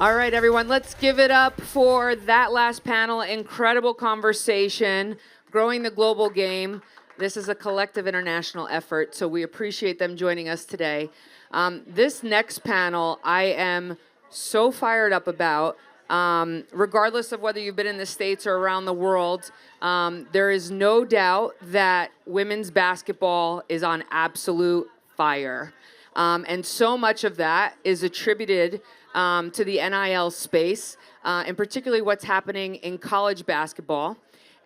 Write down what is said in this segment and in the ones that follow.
All right, everyone, let's give it up for that last panel. Incredible conversation, growing the global game. This is a collective international effort, so we appreciate them joining us today. This next panel, I am so fired up about. Regardless of whether you've been in the States or around the world, there is no doubt that women's basketball is on absolute fire. And so much of that is attributed to the NIL space, and particularly what's happening in college basketball.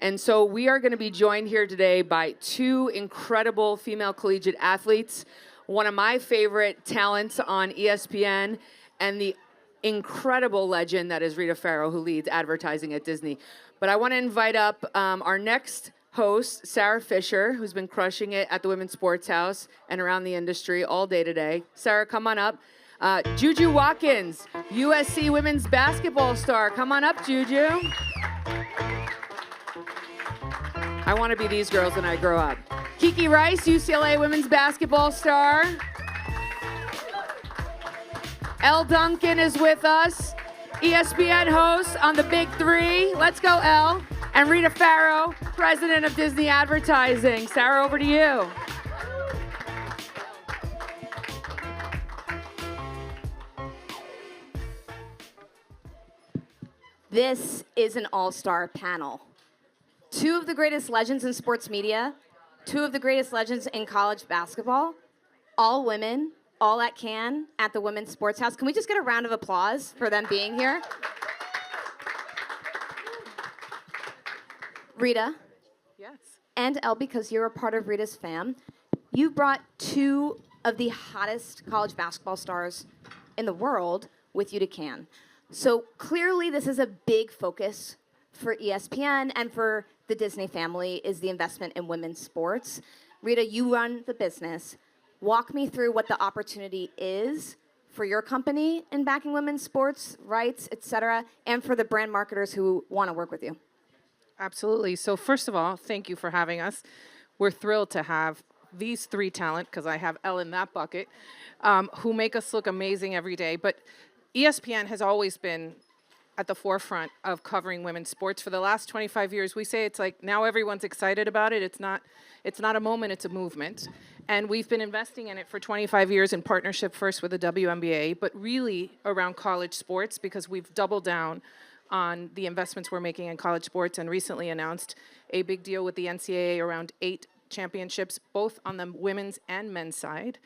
And so we are going to be joined here today by two incredible female collegiate athletes, one of my favorite talents on ESPN, and the incredible legend that is Rita Ferro, who leads advertising at Disney. But I want to invite up our next host, Sara Fischer, who's been crushing it at the Women's Sports House and around the industry all day today. Sara, come on up. JuJu Watkins, USC women's basketball star. Come on up, JuJu. I want to be these girls when I grow up. Kiki Rice, UCLA women's basketball star. Elle Duncan is with us, ESPN host on the Big Three. Let's go, Elle. And Rita Ferro, president of Disney Advertising. Sara, over to you. This is an all-star panel. Two of the greatest legends in sports media, two of the greatest legends in college basketball, all women, all at Cannes at the Women's Sports House. Can we just get a round of applause for them being here? Rita. Yes. And Elle, because you're a part of Rita's fam, you brought two of the hottest college basketball stars in the world with you to Cannes. So clearly this is a big focus for ESPN and for the Disney family is the investment in women's sports. Rita, you run the business. Walk me through what the opportunity is for your company in backing women's sports, rights, et cetera, and for the brand marketers who want to work with you. Absolutely. So first of all, thank you for having us. We're thrilled to have these three talent, because I have Elle in that bucket, who make us look amazing every day. But ESPN has always been at the forefront of covering women's sports for the last 25 years. We say it's like now everyone's excited about it. It's not a moment, it's a movement. And we've been investing in it for 25 years in partnership first with the WNBA, but really around college sports because we've doubled down on the investments we're making in college sports and recently announced a big deal with the NCAA around 8 championships, both on the women's and men's side.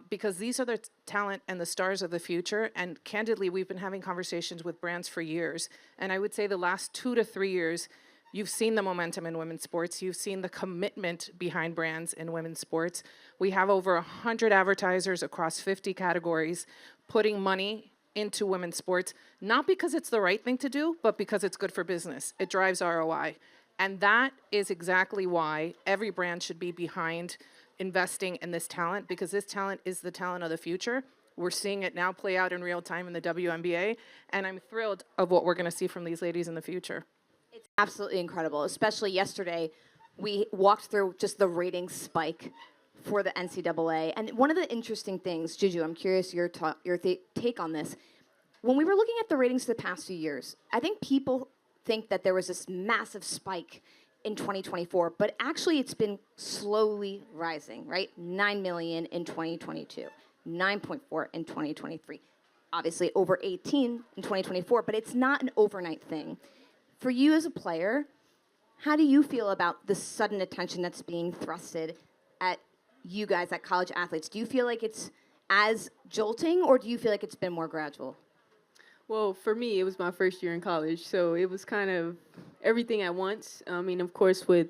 Because these are the talent and the stars of the future. And candidly, we've been having conversations with brands for years. And I would say the last 2 to 3 years, you've seen the momentum in women's sports. You've seen the commitment behind brands in women's sports. We have over 100 advertisers across 50 categories putting money into women's sports, not because it's the right thing to do, but because it's good for business. It drives ROI. And that is exactly why every brand should be behind investing in this talent, because this talent is the talent of the future. We're seeing it now play out in real time in the WNBA, and I'm thrilled of what we're going to see from these ladies in the future. It's absolutely incredible, especially yesterday. We walked through just the ratings spike for the NCAA, and one of the interesting things, JuJu, I'm curious your take on this. When we were looking at the ratings the past few years, I think people think that there was this massive spike in 2024, but actually it's been slowly rising, right? 9 million in 2022, 9.4 in 2023, obviously over 18 in 2024, but it's not an overnight thing. For you as a player, how do you feel about the sudden attention that's being thrusted at you guys, at college athletes? Do you feel like it's as jolting, or do you feel like it's been more gradual? Well, for me, it was my first year in college, so it was kind of everything at once. I mean, of course, with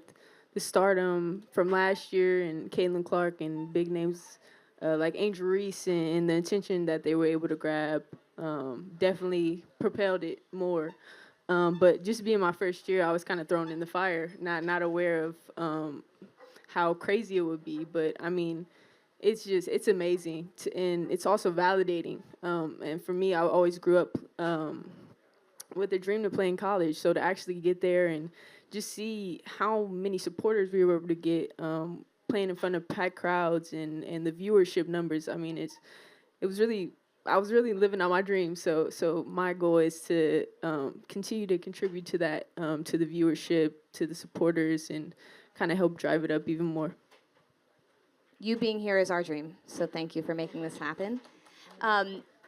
the stardom from last year and Caitlyn Clark and big names like Angel Reese and the attention that they were able to grab definitely propelled it more. But just being my first year, I was kind of thrown in the fire, not aware of how crazy it would be. But, I mean, it's amazing, and it's also validating. And for me, I always grew up with a dream to play in college. So to actually get there and just see how many supporters we were able to get playing in front of packed crowds and the viewership numbers, I mean, it was really I was really living out my dream. So my goal is to continue to contribute to that, to the viewership, to the supporters, and kind of help drive it up even more. You being here is our dream, so thank you for making this happen.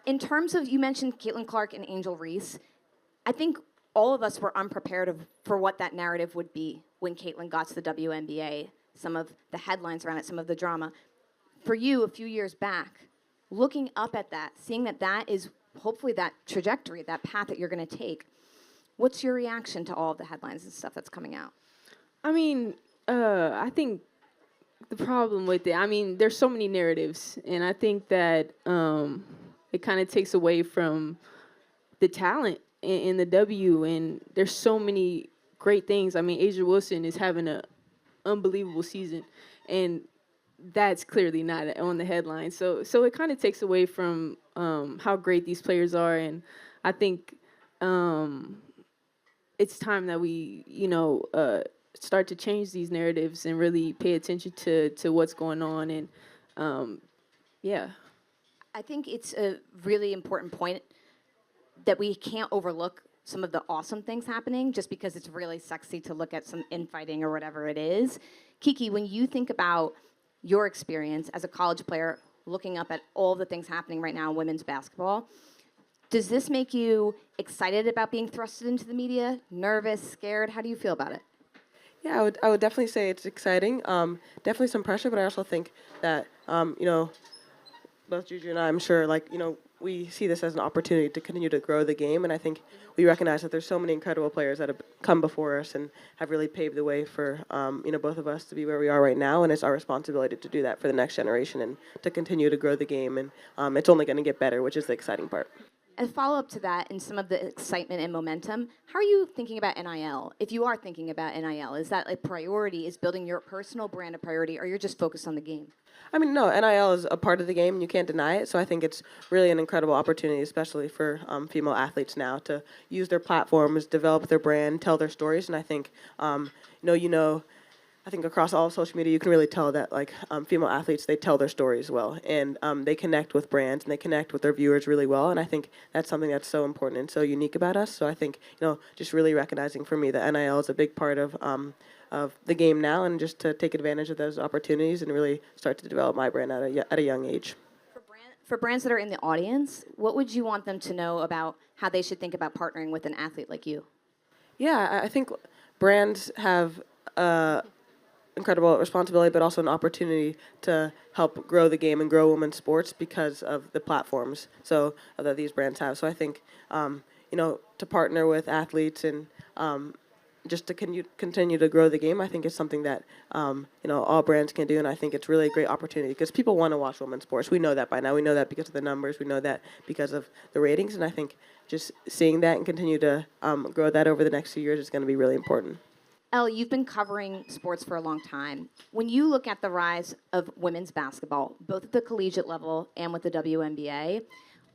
In terms of, you mentioned Caitlyn Clark and Angel Reese, I think all of us were unprepared for what that narrative would be when Caitlyn got to the WNBA, some of the headlines around it, some of the drama. For you, a few years back, looking up at that, seeing that that is hopefully that trajectory, that path that you're going to take, what's your reaction to all of the headlines and stuff that's coming out? I mean, I think the problem with it, I mean, there's so many narratives, and I think that it kind of takes away from the talent in the W, and there's so many great things. I mean, Asia Wilson is having an unbelievable season, and that's clearly not on the headline. So it kind of takes away from how great these players are, and I think it's time that we, start to change these narratives and really pay attention to what's going on, and yeah. I think it's a really important point that we can't overlook some of the awesome things happening just because it's really sexy to look at some infighting or whatever it is. Kiki, when you think about your experience as a college player looking up at all the things happening right now in women's basketball, does this make you excited about being thrusted into the media, nervous, scared? How do you feel about it? Yeah, I would definitely say it's exciting. Definitely some pressure, but I also think that, both JuJu and I, I'm sure, we see this as an opportunity to continue to grow the game, and I think we recognize that there's so many incredible players that have come before us and have really paved the way for, both of us to be where we are right now, and it's our responsibility to do that for the next generation and to continue to grow the game, and it's only going to get better, which is the exciting part. A follow-up to that and some of the excitement and momentum, how are you thinking about NIL? If you are thinking about NIL, is that a priority? Is building your personal brand a priority, or you're just focused on the game? I mean, no, NIL is a part of the game, and you can't deny it. So I think it's really an incredible opportunity, especially for female athletes now, to use their platforms, develop their brand, tell their stories. And I think, I think across all of social media, you can really tell that female athletes, they tell their stories well, and they connect with brands and they connect with their viewers really well. And I think that's something that's so important and so unique about us. So I think, just really recognizing for me that NIL is a big part of the game now, and just to take advantage of those opportunities and really start to develop my brand at a young age. For brands that are in the audience, what would you want them to know about how they should think about partnering with an athlete like you? Yeah, I think brands have incredible responsibility, but also an opportunity to help grow the game and grow women's sports because of the platforms that these brands have. So I think, to partner with athletes and just to continue to grow the game, I think it's something that, all brands can do, and I think it's really a great opportunity because people want to watch women's sports. We know that by now. We know that because of the numbers. We know that because of the ratings, and I think just seeing that and continue to grow that over the next few years is going to be really important. Elle, you've been covering sports for a long time. When you look at the rise of women's basketball, both at the collegiate level and with the WNBA,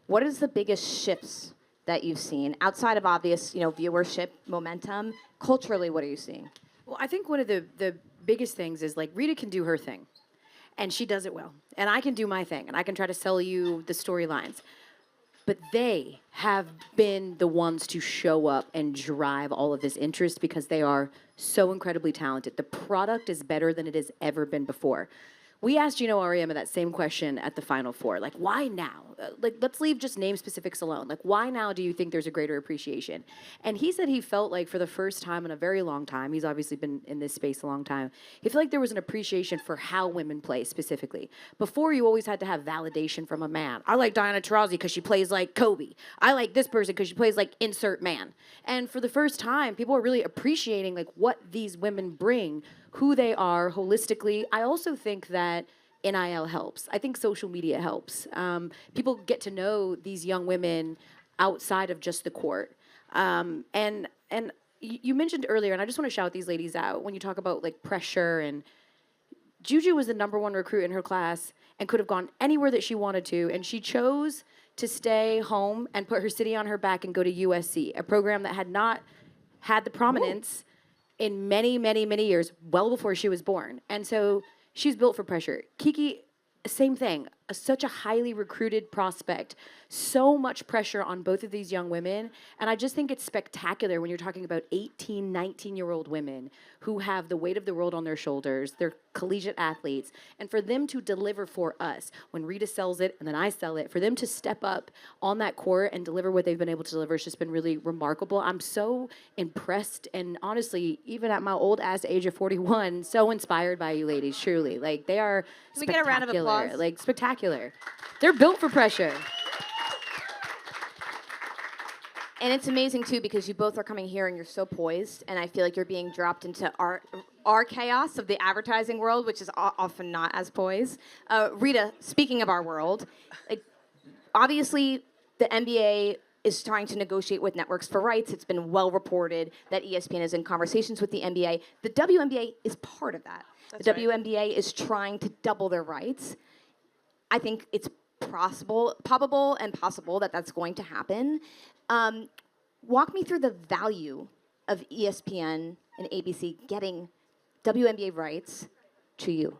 what is the biggest shifts that you've seen outside of obvious, viewership, momentum? Culturally, what are you seeing? Well, I think one of the biggest things is Rita can do her thing, and she does it well. And I can do my thing, and I can try to sell you the storylines. But they have been the ones to show up and drive all of this interest because they are so incredibly talented. The product is better than it has ever been before. We asked Gino Auriemma that same question at the Final Four. Why now? Let's leave just name specifics alone. Why now do you think there's a greater appreciation? And he said he felt like for the first time in a very long time, he's obviously been in this space a long time, he felt like there was an appreciation for how women play specifically. Before, you always had to have validation from a man. I like Diana Taurasi because she plays like Kobe. I like this person because she plays like insert man. And for the first time, people are really appreciating what these women bring, who they are holistically. I also think that NIL helps. I think social media helps. People get to know these young women outside of just the court. And you mentioned earlier, and I just want to shout these ladies out, when you talk about pressure, and JuJu was the #1 recruit in her class and could have gone anywhere that she wanted to, and she chose to stay home and put her city on her back and go to USC, a program that had not had the prominence in many, many, many years, well before she was born. And so she's built for pressure. Kiki, same thing. such a highly recruited prospect. So much pressure on both of these young women. And I just think it's spectacular when you're talking about 18, 19-year-old women who have the weight of the world on their shoulders. They're collegiate athletes. And for them to deliver for us, when Rita sells it and then I sell it, for them to step up on that court and deliver what they've been able to deliver has just been really remarkable. I'm so impressed and honestly, even at my old ass age of 41, so inspired by you ladies, truly. Like, they are Can we get a round of applause? Like, spectacular. They're built for pressure. And it's amazing too because you both are coming here and you're so poised, and I feel like you're being dropped into our chaos of the advertising world, which is often not as poised. Rita, speaking of our world, like, obviously the NBA is trying to negotiate with networks for rights. It's been well reported that ESPN is in conversations with the NBA. The WNBA is part of that. The WNBA is trying to double their rights. I think it's probable and possible that that's going to happen. Walk me through the value of ESPN and ABC getting WNBA rights to you.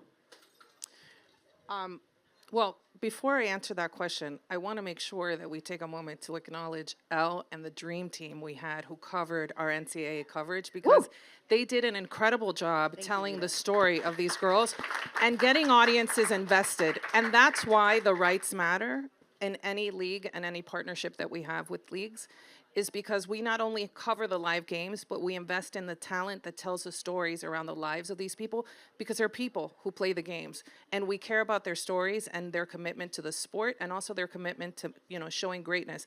Well, before I answer that question, I want to make sure that we take a moment to acknowledge Elle and the dream team we had who covered our NCAA coverage, because they did an incredible job telling the story of these girls and getting audiences invested. And that's why the rights matter in any league and any partnership that we have with leagues, is because we not only cover the live games, but we invest in the talent that tells the stories around the lives of these people, because they're people who play the games. And we care about their stories and their commitment to the sport, and also their commitment to, showing greatness.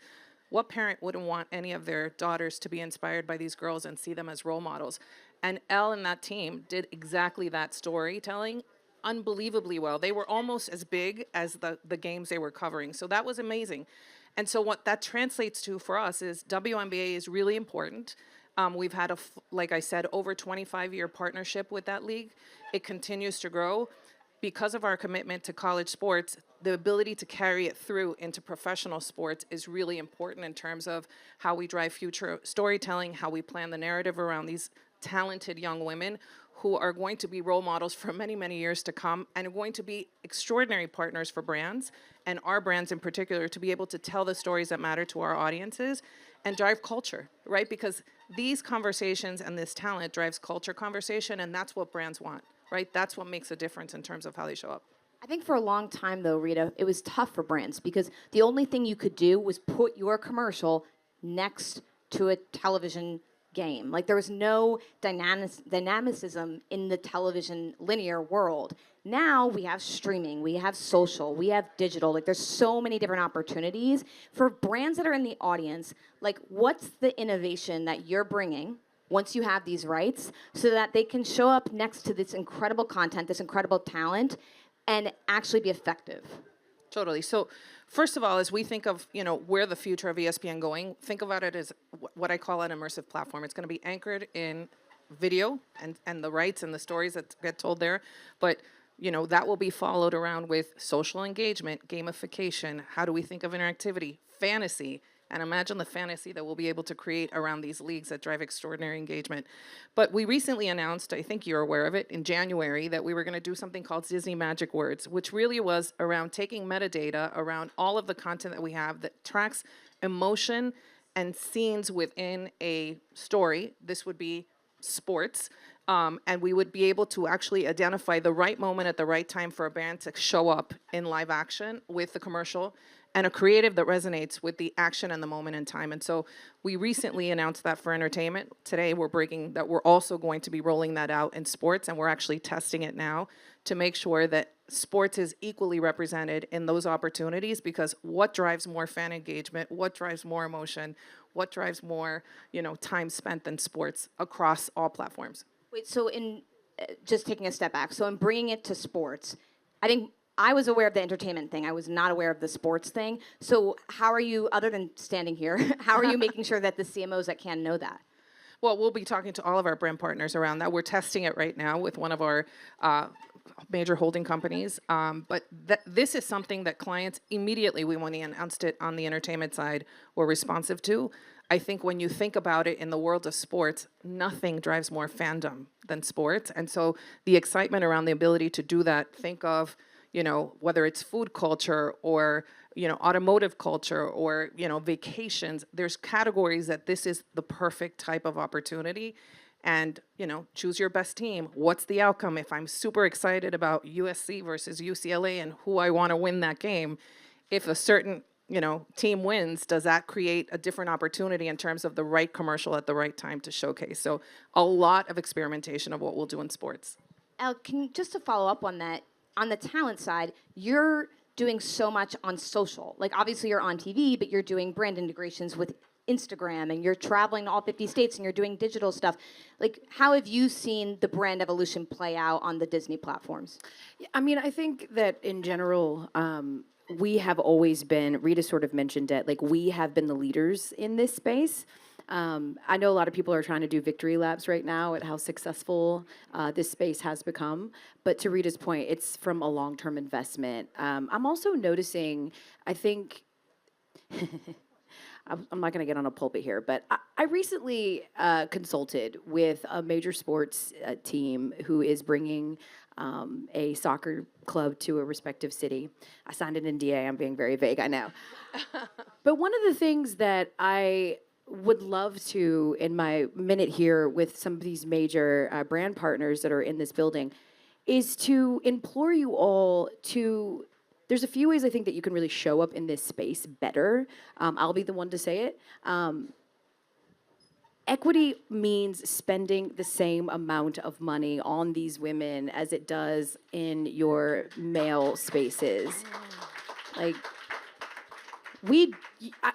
What parent wouldn't want any of their daughters to be inspired by these girls and see them as role models? And Elle and that team did exactly that storytelling unbelievably well. They were almost as big as the games they were covering. So that was amazing. And so what that translates to for us is WNBA is really important. We've had, like I said, over 25-year partnership with that league. It continues to grow. Because of our commitment to college sports, the ability to carry it through into professional sports is really important in terms of how we drive future storytelling, how we plan the narrative around these talented young women who are going to be role models for many, many years to come, and are going to be extraordinary partners for brands, and our brands in particular, to be able to tell the stories that matter to our audiences and drive culture, right? Because these conversations and this talent drives culture conversation, and that's what brands want, right? That's what makes a difference in terms of how they show up. I think for a long time, though, Rita, it was tough for brands because the only thing you could do was put your commercial next to a television game. Like, there was no dynamicism in the television linear world. Now we have streaming, we have social, we have digital. Like, there's so many different opportunities for brands that are in the audience. Like, what's the innovation that you're bringing once you have these rights so that they can show up next to this incredible content, this incredible talent, and actually be effective? Totally. So first of all, as we think of, where the future of ESPN going, think about it as what I call an immersive platform. It's going to be anchored in video and the rights and the stories that get told there. But, that will be followed around with social engagement, gamification. How do we think of interactivity, fantasy? And imagine the fantasy that we'll be able to create around these leagues that drive extraordinary engagement. But we recently announced, I think you're aware of it, in January, that we were going to do something called Disney Magic Words, which really was around taking metadata around all of the content that we have that tracks emotion and scenes within a story. This would be sports. And we would be able to actually identify the right moment at the right time for a brand to show up in live action with the commercial, and a creative that resonates with the action and the moment in time. And so we recently announced that for entertainment. Today we're breaking that we're also going to be rolling that out in sports, and we're actually testing it now to make sure that sports is equally represented in those opportunities, because what drives more fan engagement, what drives more emotion, what drives more, time spent than sports across all platforms. Wait, so in just taking a step back, so in bringing it to sports, I think I was aware of the entertainment thing. I was not aware of the sports thing. So how are you, other than standing here, how are you making sure that the CMOs at Cannes know that? Well, we'll be talking to all of our brand partners around that. We're testing it right now with one of our major holding companies. But this is something that clients immediately, when we announced it on the entertainment side, were responsive to. I think when you think about it in the world of sports, nothing drives more fandom than sports. And so the excitement around the ability to do that, think of, whether it's food culture or, automotive culture or, vacations, there's categories that this is the perfect type of opportunity. And, choose your best team. What's the outcome? If I'm super excited about USC versus UCLA and who I want to win that game, if a certain, team wins, does that create a different opportunity in terms of the right commercial at the right time to showcase? So a lot of experimentation of what we'll do in sports. Elle, just to follow up on that, on the talent side, you're doing so much on social. Like, obviously you're on TV, but you're doing brand integrations with Instagram, and you're traveling to all 50 states, and you're doing digital stuff. Like, how have you seen the brand evolution play out on the Disney platforms? I mean, I think that in general, we have always been, Rita sort of mentioned it, like we have been the leaders in this space. I know a lot of people are trying to do victory laps right now at how successful this space has become. But to Rita's point, it's from a long-term investment. I'm also noticing, I think, I'm not going to get on a pulpit here, but I recently consulted with a major sports team who is bringing a soccer club to a respective city. I signed an NDA. I'm being very vague, I know. But one of the things that I would love to, in my minute here with some of these major brand partners that are in this building, is to implore you all to, there's a few ways I think that you can really show up in this space better. I'll be the one to say it. Equity means spending the same amount of money on these women as it does in your male spaces. Like,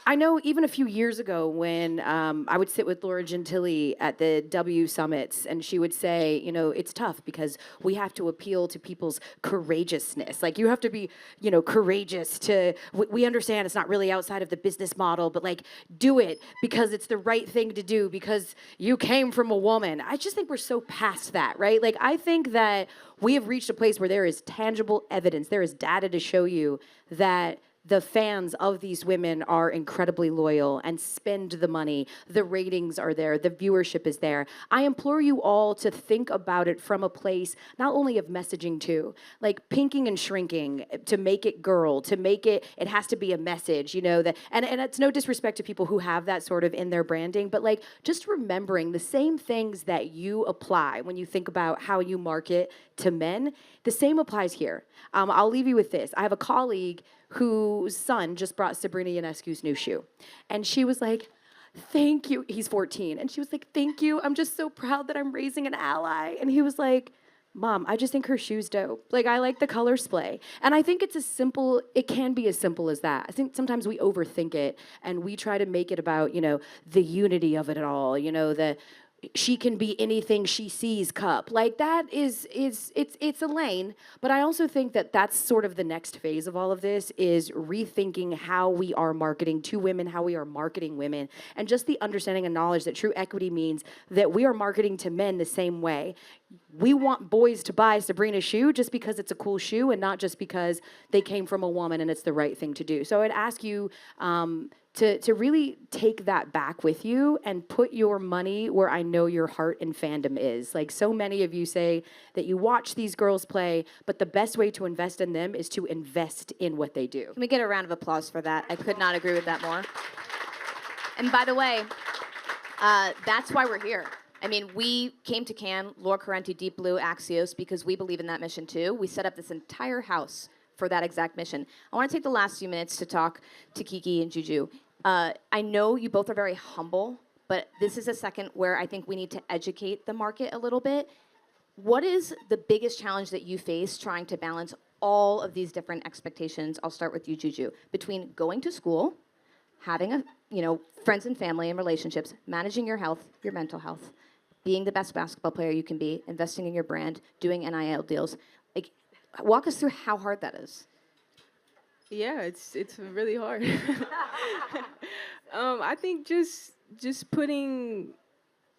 I know even a few years ago when I would sit with Laura Gentili at the W Summits, and she would say, it's tough because we have to appeal to people's courageousness. Like, you have to be, courageous to, we understand it's not really outside of the business model, but like, do it because it's the right thing to do because you came from a woman. I just think we're so past that, right? Like, I think that we have reached a place where there is tangible evidence, there is data to show you that the fans of these women are incredibly loyal and spend the money. The ratings are there. The viewership is there. I implore you all to think about it from a place not only of messaging too, like pinking and shrinking to make it girl, to make it has to be a message, that, and it's no disrespect to people who have that sort of in their branding, but like just remembering the same things that you apply when you think about how you market to men, the same applies here. I'll leave you with this. I have a colleague whose son just brought Sabrina Ionescu's new shoe. And she was like, thank you. He's 14. And she was like, thank you. I'm just so proud that I'm raising an ally. And he was like, Mom, I just think her shoe's dope. Like, I like the color splay. And I think it can be as simple as that. I think sometimes we overthink it and we try to make it about, the unity of it all, she can be anything she sees cup. Like, that it's a lane, but I also think that that's sort of the next phase of all of this is rethinking how we are marketing to women, how we are marketing women, and just the understanding and knowledge that true equity means that we are marketing to men the same way. We want boys to buy Sabrina's shoe just because it's a cool shoe and not just because they came from a woman and it's the right thing to do. So I'd ask you to really take that back with you and put your money where I know your heart and fandom is. Like, so many of you say that you watch these girls play, but the best way to invest in them is to invest in what they do. Can we get a round of applause for that? I could not agree with that more. And by the way, that's why we're here. I mean, we came to Cannes, Laura Correnti, Deep Blue, Axios, because we believe in that mission too. We set up this entire house for that exact mission. I want to take the last few minutes to talk to Kiki and JuJu. I know you both are very humble, but this is a second where I think we need to educate the market a little bit. What is the biggest challenge that you face trying to balance all of these different expectations? I'll start with you, JuJu. Between going to school, having friends and family and relationships, managing your health, your mental health, being the best basketball player you can be, investing in your brand, doing NIL deals. Like, walk us through how hard that is. Yeah, it's really hard. I think just putting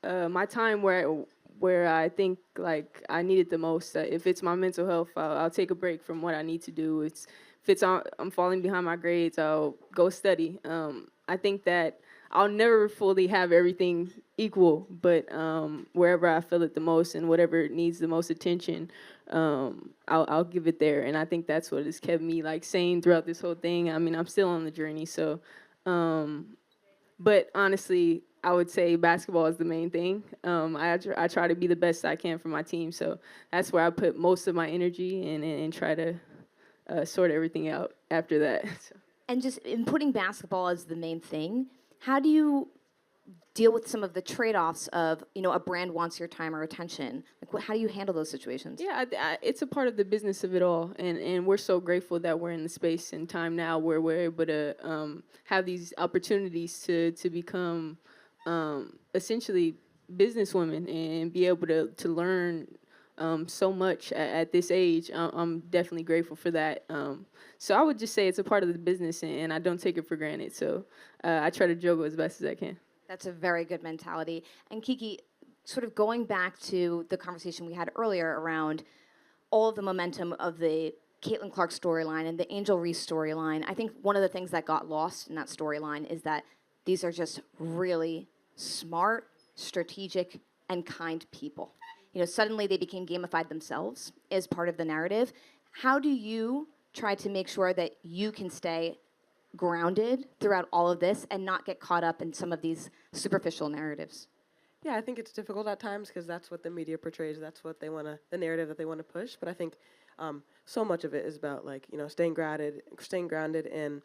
my time where I think like I need it the most. If it's my mental health, I'll take a break from what I need to do. If I'm falling behind my grades, I'll go study. I think that I'll never fully have everything equal, but wherever I feel it the most and whatever needs the most attention, I'll give it there. And I think that's what has kept me like sane throughout this whole thing. I mean, I'm still on the journey, so. But honestly, I would say basketball is the main thing. I try to be the best I can for my team, so that's where I put most of my energy and try to sort everything out after that. So. And just in putting basketball as the main thing, how do you deal with some of the trade-offs of, a brand wants your time or attention? Like, how do you handle those situations? Yeah, it's a part of the business of it all, and we're so grateful that we're in the space and time now where we're able to have these opportunities to become essentially businesswomen and be able to learn so much at this age. I'm definitely grateful for that. So I would just say it's a part of the business, and I don't take it for granted. So I try to juggle as best as I can. That's a very good mentality. And Kiki, sort of going back to the conversation we had earlier around all of the momentum of the Caitlyn Clark storyline and the Angel Reese storyline, I think one of the things that got lost in that storyline is that these are just really smart, strategic, and kind people. Suddenly they became gamified themselves as part of the narrative. How do you try to make sure that you can stay grounded throughout all of this and not get caught up in some of these superficial narratives? Yeah, I think it's difficult at times because that's what the media portrays. That's what they want to, the narrative that they want to push. But I think so much of it is about staying grounded, and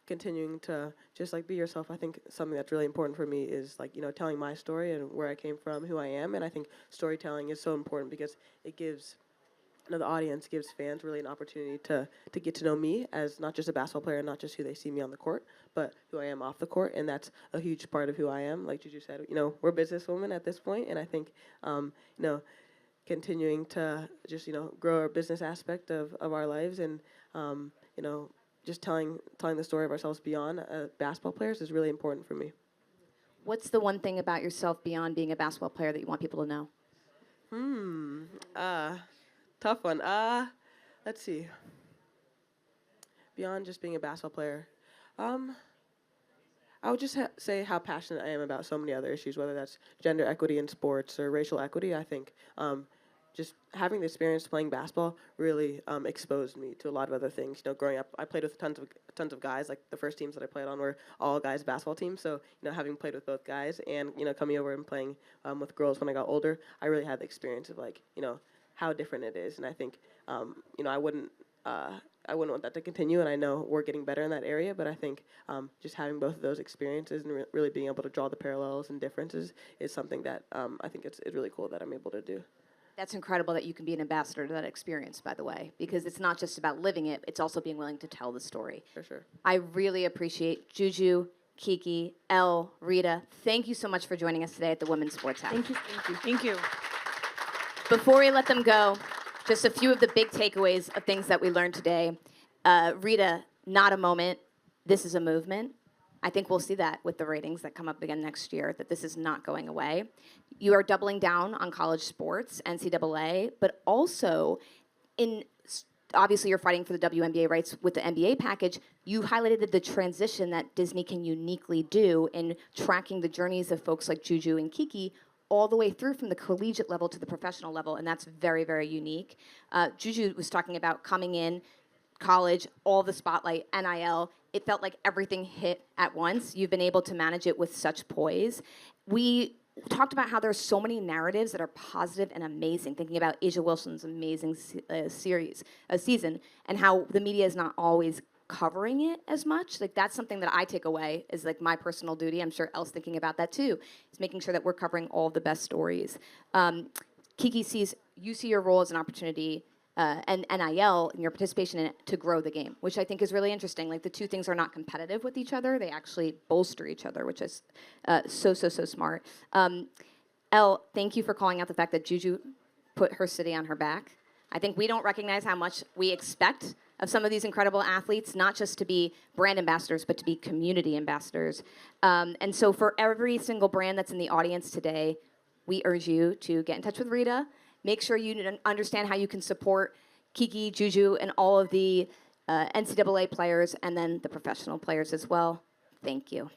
continuing to just be yourself. I think something that's really important for me is telling my story and where I came from, who I am, and I think storytelling is so important because it gives the audience, gives fans really an opportunity to get to know me as not just a basketball player, not just who they see me on the court, but who I am off the court, and that's a huge part of who I am. Like JuJu said, we're businesswomen at this point, and I think, continuing to just, grow our business aspect of our lives and, just telling the story of ourselves beyond basketball players is really important for me. What's the one thing about yourself beyond being a basketball player that you want people to know? Tough one. Let's see. Beyond just being a basketball player, I would just say how passionate I am about so many other issues, whether that's gender equity in sports or racial equity. I think just having the experience playing basketball really exposed me to a lot of other things. Growing up, I played with tons of guys. Like the first teams that I played on were all guys basketball teams. So having played with both guys and coming over and playing with girls when I got older, I really had the experience of how different it is. And I think I wouldn't want that to continue. And I know we're getting better in that area, but I think just having both of those experiences and really being able to draw the parallels and differences is something that I think it's really cool that I'm able to do. That's incredible that you can be an ambassador to that experience, by the way, because it's not just about living it, it's also being willing to tell the story. For sure. I really appreciate JuJu, Kiki, Elle, Rita. Thank you so much for joining us today at the Women's Sports House. Thank you. Thank you. Before we let them go, just a few of the big takeaways of things that we learned today. Rita, not a moment. This is a movement. I think we'll see that with the ratings that come up again next year, that this is not going away. You are doubling down on college sports, NCAA, but also obviously you're fighting for the WNBA rights with the NBA package. You highlighted the transition that Disney can uniquely do in tracking the journeys of folks like JuJu and Kiki all the way through from the collegiate level to the professional level, and that's very, very unique. JuJu was talking about coming in, college, all the spotlight, NIL. It felt like everything hit at once. You've been able to manage it with such poise. We talked about how there's so many narratives that are positive and amazing, thinking about Asia Wilson's amazing season, and how the media is not always covering it as much. That's something that I take away as my personal duty. I'm sure Elle's thinking about that too, is making sure that we're covering all the best stories. Kiki you see your role as an opportunity and NIL and your participation in it to grow the game, which I think is really interesting. The two things are not competitive with each other. They actually bolster each other, which is so smart. Elle, thank you for calling out the fact that JuJu put her city on her back. I think we don't recognize how much we expect of some of these incredible athletes, not just to be brand ambassadors, but to be community ambassadors. And so for every single brand that's in the audience today, we urge you to get in touch with Rita. Make sure you understand how you can support Kiki, JuJu, and all of the NCAA players, and then the professional players as well. Thank you.